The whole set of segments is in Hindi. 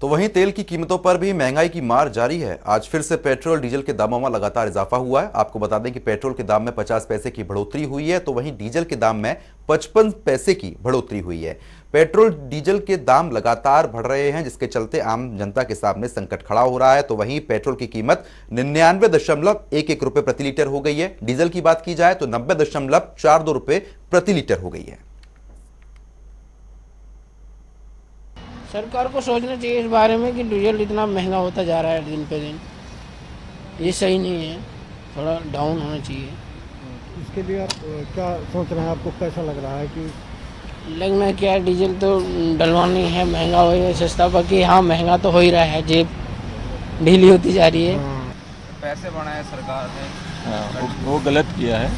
तो वहीं तेल की कीमतों पर भी महंगाई की मार जारी है। आज फिर से पेट्रोल डीजल के दामों में लगातार इजाफा हुआ है। आपको बता दें कि पेट्रोल के दाम में 50 पैसे की बढ़ोतरी हुई है, तो वहीं डीजल के दाम में 55 पैसे की बढ़ोतरी हुई है। पेट्रोल डीजल के दाम लगातार बढ़ रहे हैं, जिसके चलते आम जनता के सामने संकट खड़ा हो रहा है। तो वहीं पेट्रोल की कीमत 99.11 प्रति लीटर हो गई है। डीजल की बात की जाए तो 90.42 रुपए प्रति लीटर हो गई है। सरकार को सोचना चाहिए इस बारे में कि डीजल इतना महंगा होता जा रहा है दिन पे दिन, ये सही नहीं है, थोड़ा डाउन होना चाहिए। इसके लिए आप क्या सोच रहे हैं, आपको कैसा लग रहा है कि लगना क्या है, डीजल तो डलवानी है, महंगा हो रहा है सस्ता, बाकी हाँ महंगा तो हो ही रहा है, जेब ढीली होती जा रही है। पैसे बढ़ाए सरकार ने, हाँ, वो गलत किया है,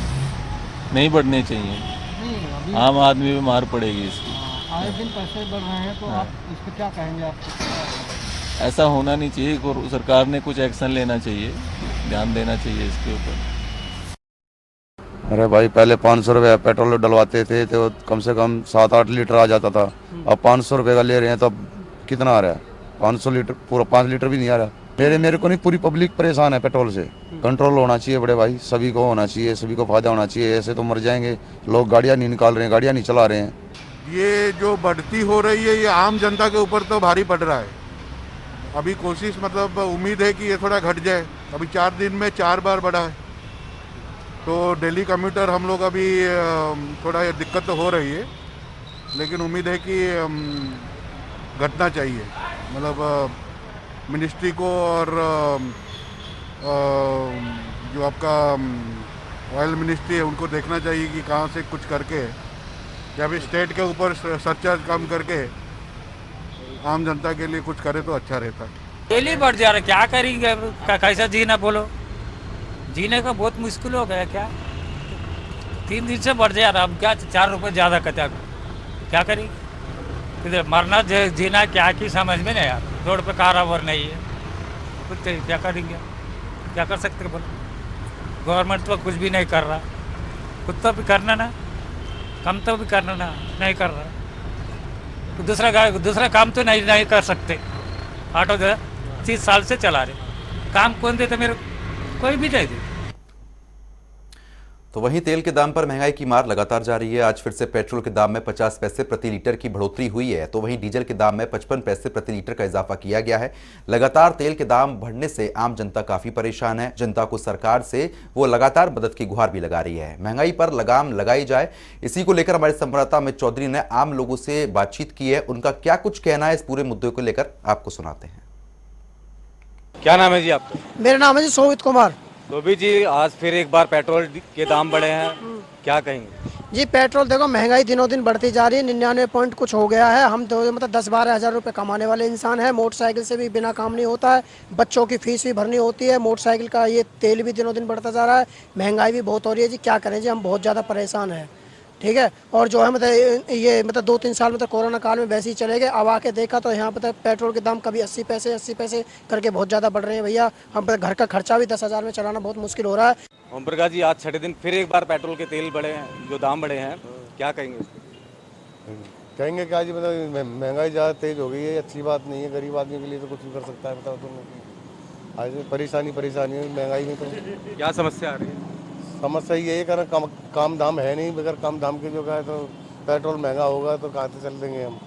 नहीं बढ़ने चाहिए। आम आदमी भी मार पड़ेगी इसकी। आए दिन पैसे बढ़ रहे हैं तो आप इस पर क्या कहेंगे? आप ऐसा होना नहीं चाहिए, सरकार ने कुछ एक्शन लेना चाहिए, ध्यान देना चाहिए इसके ऊपर। अरे भाई, पहले 500 रुपये पेट्रोल डलवाते थे तो कम से कम 7-8 लीटर आ जाता था। अब 500 रुपये का ले रहे हैं तो अब कितना आ रहा है? 500 लीटर, पूरा 5 लीटर भी नहीं आ रहा। मेरे को नहीं, पूरी पब्लिक परेशान है पेट्रोल से। कंट्रोल होना चाहिए बड़े भाई, सभी को होना चाहिए, सभी को फायदा होना चाहिए। ऐसे तो मर जाएंगे लोग, गाड़ियाँ नहीं निकाल रहे हैं, गाड़ियाँ नहीं चला रहे हैं। ये जो बढ़ती हो रही है ये आम जनता के ऊपर तो भारी पड़ रहा है। अभी कोशिश, मतलब उम्मीद है कि ये थोड़ा घट जाए। अभी 4 दिन में 4 बार बढ़ा है, तो डेली कम्यूटर हम लोग अभी थोड़ा दिक्कत तो हो रही है, लेकिन उम्मीद है कि घटना चाहिए। मतलब मिनिस्ट्री को और जो आपका ऑयल मिनिस्ट्री है उनको देखना चाहिए कि कहाँ से कुछ करके, या फिर स्टेट के ऊपर सरचार्ज कम करके आम जनता के लिए कुछ करे तो अच्छा रहता। डेली बढ़ जा रहा है, क्या करेंगे, कैसा जीना बोलो, जीने का बहुत मुश्किल हो गया। क्या 3 दिन से बढ़ जा रहा, अब क्या 4 रुपये ज़्यादा कहता, क्या करेंगे, इधर मरना जीना क्या की समझ में नहीं यार। रोड पे कारावर नहीं है, कुछ क्या करेंगे, क्या कर सकते बोलो। गवर्नमेंट तो कुछ भी नहीं कर रहा, कुछ तो भी करना ना, कम तो भी करना ना, नहीं कर रहा। तो दूसरा काम तो नहीं कर सकते। ऑटो 30 साल से चला रहे, काम कौन देते, मेरे कोई भी नहीं दे। तो वहीं तेल के दाम पर महंगाई की मार लगातार जारी है। आज फिर से पेट्रोल के दाम में 50 पैसे प्रति लीटर की बढ़ोतरी हुई है, तो वहीं डीजल के दाम में 55 पैसे प्रति लीटर का इजाफा किया गया है। लगातार तेल के दाम बढ़ने से आम जनता काफी परेशान है। जनता को सरकार से वो लगातार मदद की गुहार भी लगा रही है, महंगाई पर लगाम लगाई जाए। इसी को लेकर हमारे संवाददाता अमित चौधरी ने आम लोगों से बातचीत की है। उनका क्या कुछ कहना है इस पूरे मुद्दे को लेकर, आपको सुनाते हैं। क्या नाम है जी आपका? मेरा नाम है जी सोवित कुमार। तो भी जी, आज फिर एक बार पेट्रोल के दाम बढ़े हैं, क्या कहेंगे? जी पेट्रोल देखो, महंगाई दिनों दिन बढ़ती जा रही है। 99 पॉइंट कुछ हो गया है। हम तो मतलब 10-12 हज़ार रुपये कमाने वाले इंसान हैं। मोटरसाइकिल से भी बिना काम नहीं होता है, बच्चों की फीस भी भरनी होती है, मोटरसाइकिल का ये तेल भी दिनों दिन बढ़ता जा रहा है, महंगाई भी बहुत हो रही है जी। क्या करें जी, हम बहुत ज़्यादा परेशान हैं। ठीक है, और जो है मतलब ये मतलब 2-3 साल मतलब कोरोना काल में वैसे ही चले गए। अब आके देखा तो यहाँ पर पेट्रोल के दाम कभी 80 पैसे करके बहुत ज़्यादा बढ़ रहे हैं भैया। हम घर का खर्चा भी 10,000 में चलाना बहुत मुश्किल हो रहा है। ओम प्रकाश जी, आज 6ठे दिन फिर एक बार पेट्रोल के तेल बढ़े हैं, जो दाम बढ़े हैं, क्या कहेंगे उस पर? कहेंगे क्या जी, मतलब महंगाई ज़्यादा तेज हो गई है, अच्छी बात नहीं है। गरीब आदमी के लिए तो कुछ भी कर सकता है, बताओ तुम। आज परेशानी है महंगाई में। तो क्या समस्या आ रही है? समस्या यही है, कारण काम धाम है नहीं। बगैर काम धाम के जो है तो पेट्रोल महंगा होगा तो कहाँ से चल देंगे हम,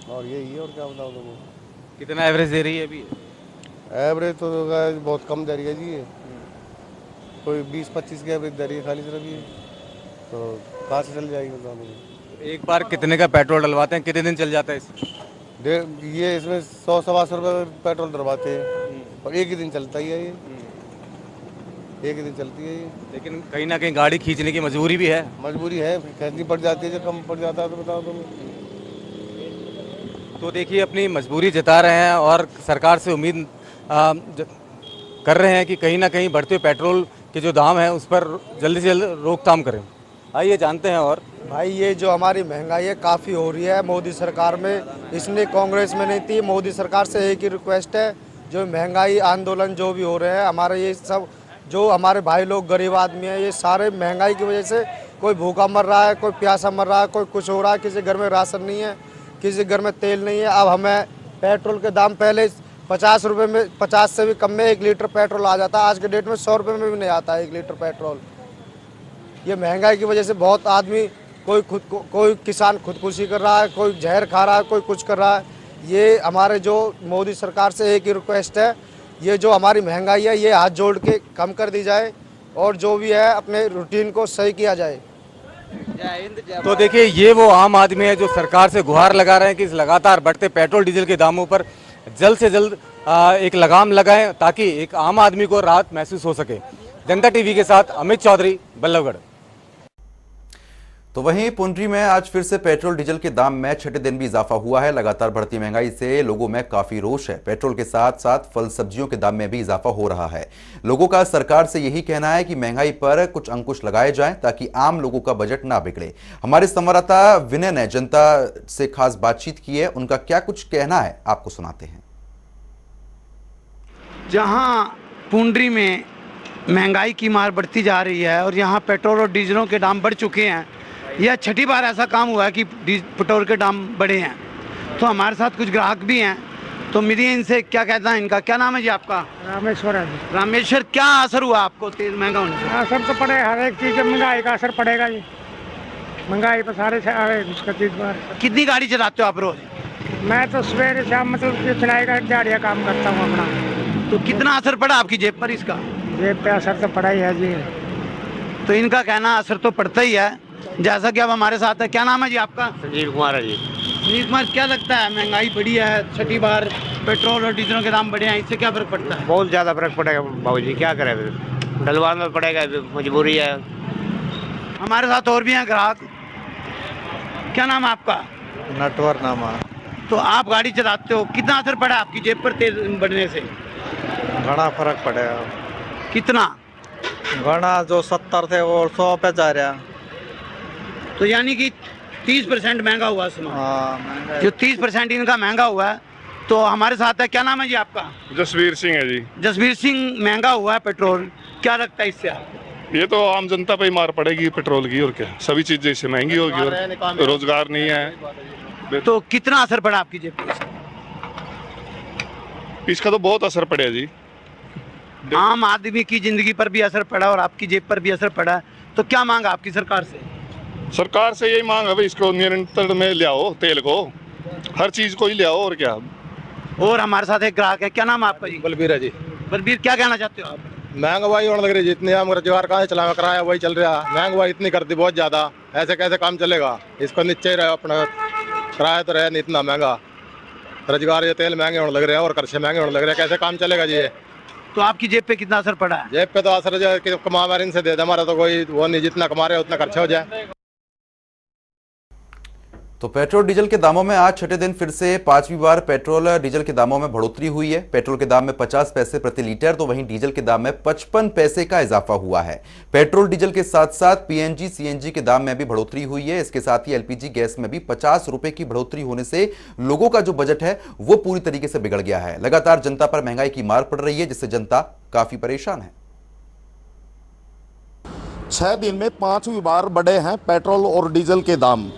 और यही है। और क्या बताओ तुमको। कितना एवरेज दे रही है अभी? एवरेज तो बहुत कम दे रही है जी, ये कोई 20-25 की एवरेज दे रही है खाली सिर्फ ये, तो कहाँ से चल जाएगी बताओ मुझे। एक बार कितने का पेट्रोल डलवाते हैं, कितने दिन चल जाता है इसमें? ये इसमें 100-125 रुपये पेट्रोल डलवाते हैं और एक ही दिन चलता ही है ये, एक ही दिन चलती है ये। लेकिन कहीं ना कहीं गाड़ी खींचने की मजबूरी भी है। मजबूरी है, खरीदनी पड़ जाती है। जब कम पड़ जाता है तो बताओ तुम। तो देखिए, अपनी मजबूरी जता रहे हैं और सरकार से उम्मीद कर रहे हैं कि कहीं ना कहीं बढ़ते हुए पेट्रोल के जो दाम हैं उस पर जल्दी से जल्द रोकथाम करें। आइए जानते हैं। और भाई, ये जो हमारी महंगाई है काफ़ी हो रही है मोदी सरकार में, इसलिए कांग्रेस में नहीं थी। मोदी सरकार से एक ही रिक्वेस्ट है, जो महंगाई आंदोलन जो भी हो रहे हैं हमारे, ये सब जो हमारे भाई लोग गरीब आदमी हैं, ये सारे महंगाई की वजह से कोई भूखा मर रहा है, कोई प्यासा मर रहा है, कोई कुछ हो रहा है। किसी घर में राशन नहीं है, किसी घर में तेल नहीं है। अब हमें पेट्रोल के दाम पहले 50 रुपये में, 50 से भी कम में 1 लीटर पेट्रोल आ जाता है। आज के डेट में 100 रुपये में भी नहीं आता 1 लीटर पेट्रोल। ये महंगाई की वजह से बहुत आदमी, कोई किसान खुदकुशी कर रहा है, कोई जहर खा रहा है, कोई कुछ कर रहा है। ये हमारे जो मोदी सरकार से एक ही रिक्वेस्ट है, ये जो हमारी महंगाई है ये हाथ जोड़ के कम कर दी जाए और जो भी है अपने रूटीन को सही किया जाए। तो देखिए, ये वो आम आदमी है जो सरकार से गुहार लगा रहे हैं कि इस लगातार बढ़ते पेट्रोल डीजल के दामों पर जल्द से जल्द एक लगाम लगाएं ताकि एक आम आदमी को राहत महसूस हो सके। जनता टीवी के साथ अमित चौधरी, बल्लभगढ़। तो वहीं पुंडरी में आज फिर से पेट्रोल डीजल के दाम में छठे दिन भी इजाफा हुआ है। लगातार बढ़ती महंगाई से लोगों में काफी रोष है। पेट्रोल के साथ साथ फल सब्जियों के दाम में भी इजाफा हो रहा है। लोगों का सरकार से यही कहना है कि महंगाई पर कुछ अंकुश लगाए जाएं ताकि आम लोगों का बजट ना बिगड़े। हमारे संवाददाता विनय ने जनता से खास बातचीत की है, उनका क्या कुछ कहना है आपको सुनाते हैं। जहां पुंडरी में महंगाई की मार बढ़ती जा रही है और यहाँ पेट्रोल और डीजलों के दाम बढ़ चुके हैं, यह छठी बार ऐसा काम हुआ है कि पेट्रोल के दाम बढ़े हैं। तो हमारे साथ कुछ ग्राहक भी हैं, तो मिलिए इनसे, क्या कहना है इनका। क्या नाम है जी आपका? रामेश्वर है जी। रामेश्वर, क्या असर हुआ आपको तेल महंगा होने से? असर तो पड़े, हर एक चीज़ महंगाई का असर पड़ेगा जी। महंगाई पर सारे उसका चीज़ पर। कितनी गाड़ी चलाते हो आप रोज? मैं तो सवेरे शाम मतलब चलाएगा दिहाड़िया काम करता हूँ अपना। तो कितना असर पड़ा आपकी जेब पर इसका? जेब पे असर तो पड़ा ही है जी। तो इनका कहना असर तो पड़ता ही है। जैसा कि अब हमारे साथ है, क्या नाम है जी आपका? संजीव कुमार है जी। संजीव कुमार, क्या लगता है महंगाई बढ़ी है, छठी बार पेट्रोल और डीजलों के दाम बढ़े हैं, इससे क्या फर्क पड़ता है? बहुत ज़्यादा फर्क पड़ेगा बाबू जी, क्या करें, डलवाना पड़ेगा, मजबूरी है। हमारे साथ और भी हैं ग्राहक। क्या नाम है आपका? नटवर नाम है। तो आप गाड़ी चलाते हो, कितना असर पड़ा आपकी जेब पर तेल बढ़ने से? घना फर्क पड़ेगा। कितना? घना, जो 70 थे वो 100 पे जा रहा। तो यानी कि 30% महंगा हुआ सामान। जो 30% इनका महंगा हुआ है। तो हमारे साथ है, क्या नाम है जी आपका? जसवीर सिंह है जी। जसवीर सिंह, महंगा हुआ है पेट्रोल, क्या लगता है इससे आपको? ये तो आम जनता पे ही मार पड़ेगी पेट्रोल की, और क्या, सभी चीजें इससे महंगी होगी और रोजगार नहीं है। तो कितना असर पड़ा आपकी जेब पर? इसका तो बहुत असर पड़ा जी। आम आदमी की जिंदगी पर भी असर पड़ा और आपकी जेब पर भी असर पड़ा। तो क्या मांग आपकी सरकार से? सरकार से यही मांग है भाई, इसको नियंत्रण में ले आओ, तेल को, हर चीज को ही ले आओ, और क्या। और हमारे साथ एक ग्राहक है, क्या नाम है आपका जी? बलबीर है जी। बलबीर, क्या कहना चाहते हो आप? महंगाई होने लग रही है, जितने हम रोजगार कहाँ से चला, किराया वही चल रहा है, महंगाई इतनी कर दी बहुत ज्यादा, ऐसे कैसे काम चलेगा? इसको नीचे ही रहे, अपना किराया तो रहे नहीं इतना महंगा, रोजगार ये तेल महंगे होने लग रहे हैं और खर्चे महंगे होने लग रहे हैं, कैसे काम चलेगा जी? तो आपकी जेब पे कितना असर पड़ा है? जेब पे तो असर जो कमा रहे इनसे दे दे, हमारा तो कोई वो नहीं, जितना कमा रहे उतना खर्चा हो जाए। तो पेट्रोल डीजल के दामों में आज छठे दिन फिर से पांचवी बार पेट्रोल डीजल के दामों में बढ़ोतरी हुई है। पेट्रोल के दाम में 50 पैसे प्रति लीटर, तो वहीं डीजल के दाम में 55 पैसे का इजाफा हुआ है। पेट्रोल डीजल के साथ साथ पीएनजी सीएनजी के दाम में भी बढ़ोतरी हुई है। इसके साथ ही एलपीजी गैस में भी 50 रुपए की बढ़ोतरी होने से लोगों का जो बजट है वो पूरी तरीके से बिगड़ गया है। लगातार जनता पर महंगाई की मार पड़ रही है, जिससे जनता काफी परेशान है। 6 दिन में 5वीं बार बढ़े हैं पेट्रोल और डीजल के दाम।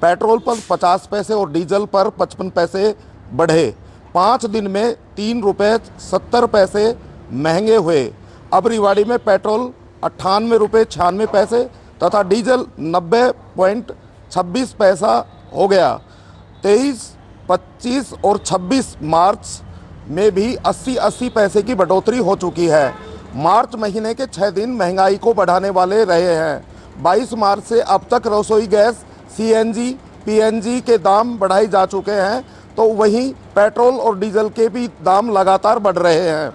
पेट्रोल पर 50 पैसे और डीजल पर 55 पैसे बढ़े। 5 दिन में 3 रुपये 70 पैसे महंगे हुए। अब रेवाड़ी में पेट्रोल 98 रुपये 96 पैसे तथा डीजल 90.26 पैसा हो गया। 23, 25 और 26 मार्च में भी 80-80 पैसे की बढ़ोतरी हो चुकी है। मार्च महीने के 6 दिन महंगाई को बढ़ाने वाले रहे हैं। 22 मार्च से अब तक रसोई गैस, सीएनजी, पीएनजी के दाम बढ़ाए जा चुके हैं, तो वहीं पेट्रोल और डीजल के भी दाम लगातार बढ़ रहे हैं।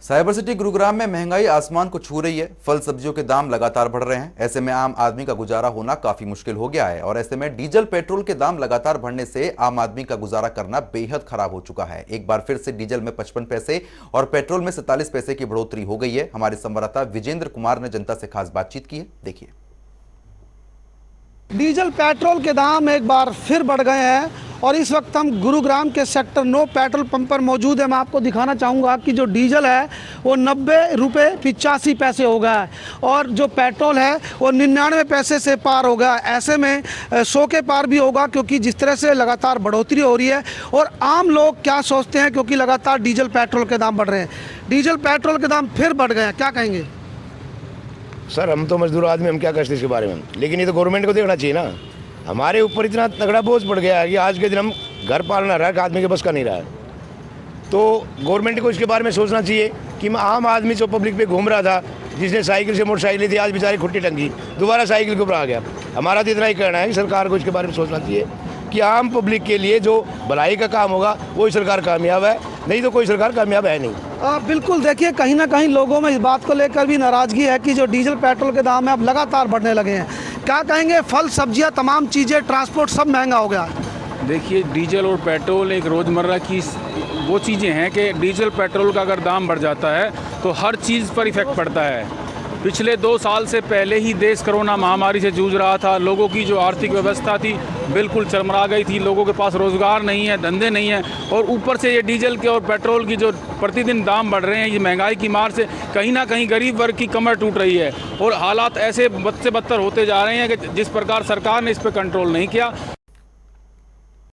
साइबर सिटी गुरुग्राम में महंगाई आसमान को छू रही है। फल सब्जियों के दाम लगातार बढ़ रहे हैं। ऐसे में आम आदमी का गुजारा होना काफी मुश्किल हो गया है और ऐसे में डीजल पेट्रोल के दाम लगातार बढ़ने से आम आदमी का गुजारा करना बेहद खराब हो चुका है। एक बार फिर से डीजल में 55 पैसे और पेट्रोल में 47 पैसे की बढ़ोतरी हो गई है। हमारे संवाददाता विजेंद्र कुमार ने जनता से खास बातचीत की है, देखिए। डीजल पेट्रोल के दाम एक बार फिर बढ़ गए हैं और इस वक्त हम गुरुग्राम के सेक्टर 9 पेट्रोल पंप पर मौजूद है। मैं आपको दिखाना चाहूँगा कि जो डीजल है वो 90 रुपये 85 पैसे हो गया है और जो पेट्रोल है वो 99 पैसे से पार हो गया। ऐसे में 100 के पार भी होगा, क्योंकि जिस तरह से लगातार बढ़ोतरी हो रही है। और आम लोग क्या सोचते हैं, क्योंकि लगातार डीजल पेट्रोल के दाम बढ़ रहे हैं, डीजल पेट्रोल के दाम फिर बढ़ गए हैं, क्या कहेंगे? सर हम तो मजदूर आदमी, हम क्या करते इसके बारे में, लेकिन ये तो गवर्नमेंट को देखना चाहिए ना। हमारे ऊपर इतना तगड़ा बोझ पड़ गया है कि आज के दिन हम घर पालना रहा है, आदमी के बस का नहीं रहा है। तो गवर्नमेंट को इसके बारे में सोचना चाहिए कि मैं आम आदमी जो पब्लिक पे घूम रहा था, जिसने साइकिल से मोटरसाइकिल ली थी, आज बेचारी खुट्टी टंगी, दोबारा साइकिल के ऊपर आ गया। हमारा तो इतना ही कहना है कि सरकार को इसके बारे में सोचना चाहिए कि आम पब्लिक के लिए जो भलाई का काम होगा वही सरकार कामयाब है, नहीं तो कोई सरकार कामयाब है नहीं। बिल्कुल, देखिए कहीं ना कहीं लोगों में इस बात को लेकर भी नाराज़गी है कि जो डीजल पेट्रोल के दाम है अब लगातार बढ़ने लगे हैं। क्या कहेंगे? फल सब्जियां, तमाम चीज़ें, ट्रांसपोर्ट सब महंगा हो गया। देखिए डीजल और पेट्रोल एक रोज़मर्रा की वो चीज़ें हैं कि डीजल पेट्रोल का अगर दाम बढ़ जाता है तो हर चीज़ पर इफ़ेक्ट पड़ता है। पिछले 2 साल से पहले ही देश कोरोना महामारी से जूझ रहा था, लोगों की जो आर्थिक व्यवस्था थी बिल्कुल चरमरा गई थी, लोगों के पास रोज़गार नहीं है, धंधे नहीं हैं, और ऊपर से ये डीजल के और पेट्रोल की जो प्रतिदिन दाम बढ़ रहे हैं, ये महंगाई की मार से कहीं ना कहीं गरीब वर्ग की कमर टूट रही है और हालात ऐसे बद से बदतर होते जा रहे हैं कि जिस प्रकार सरकार ने इस पर कंट्रोल नहीं किया।